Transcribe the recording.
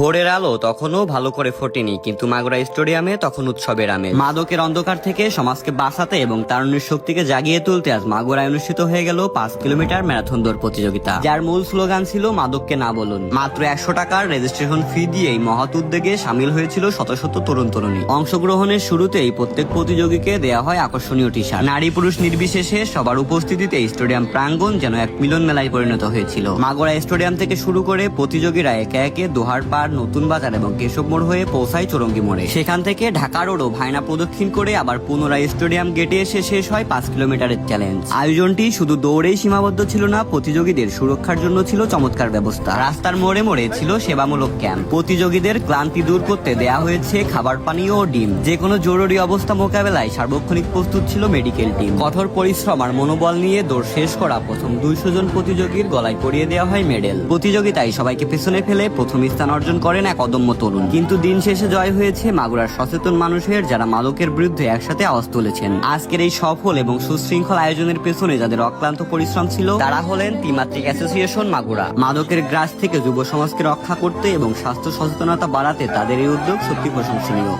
ভোরের আলো তখনও ভালো করে ফোটেনি, কিন্তু মাগুরা স্টেডিয়ামে তখন উৎসবের আমেজ। মাদকের অন্ধকার থেকে সমাজকে বাঁচাতে এবং তারুণ্যের শক্তিকে জাগিয়ে তুলতে আজ মাগুরায় অনুষ্ঠিত হয়ে গেল 5 কিলোমিটার ম্যারাথন দৌড় প্রতিযোগিতা, যার মূল স্লোগান ছিল মাদককে না বলুন। মাত্র 100 টাকার রেজিস্ট্রেশন ফি দিয়ে এই মহৎ উদ্যোগে সামিল হয়েছিল শত শত তরুণ তরুণী। অংশগ্রহণের শুরুতেই প্রত্যেক প্রতিযোগীকে দেয়া হয় আকর্ষণীয় টি শার্ট। নারী পুরুষ নির্বিশেষে সবার উপস্থিতিতে স্টেডিয়াম প্রাঙ্গণ যেন এক মিলন মেলায় পরিণত হয়েছিল। মাগুরা স্টেডিয়াম থেকে শুরু করে প্রতিযোগীরা একে একে দোহার পাড়, নতুন বাজার এবং কেশব মোড় হয়ে পৌঁছায় চৌরঙ্গি মোড়ে। সেখান থেকে ঢাকা রোড ও ভায়না প্রদক্ষিণ করে আবার পুনরায় স্টেডিয়াম গেটে এসে শেষ হয় 5 কিলোমিটারের চ্যালেঞ্জ। আয়োজনটি শুধু দৌড়েই সীমাবদ্ধ ছিল না, প্রতিযোগীদের সুরক্ষার জন্য ছিল চমৎকার ব্যবস্থা। রাস্তার মোড়ে মোড়ে ছিল সেবামূলক ক্যাম্প। প্রতিযোগীদের ক্লান্তি দূর করতে দেয়া হয়েছে খাবার, পানীয় ও ডিম। যে কোনো জরুরি অবস্থা মোকাবেলায় সার্বক্ষণিক প্রস্তুত ছিল মেডিকেল টিম। কঠোর পরিশ্রম আর মনোবল নিয়ে দৌড় শেষ করা প্রথম 200 জন প্রতিযোগীর গলায় পরিয়ে দেওয়া হয় মেডেল। প্রতিযোগিতায় সবাইকে পেছনে ফেলে প্রথম স্থান অর্জন করেন এক অদম্য তরুণ। কিন্তু দিন শেষে জয় হয়েছে মাগুরার সচেতন মানুষের, যারা মাদকের বিরুদ্ধে একসাথে আওয়াজ তুলেছেন। আজকের এই সফল এবং সুশৃঙ্খল আয়োজনের পেছনে যাদের অক্লান্ত পরিশ্রম ছিল, তারা হলেন ত্রিমাত্রিক অ্যাসোসিয়েশন মাগুরা। মাদকের গ্রাস থেকে যুব সমাজকে রক্ষা করতে এবং স্বাস্থ্য সচেতনতা বাড়াতে তাদের এই উদ্যোগ সত্যি প্রশংসনীয়।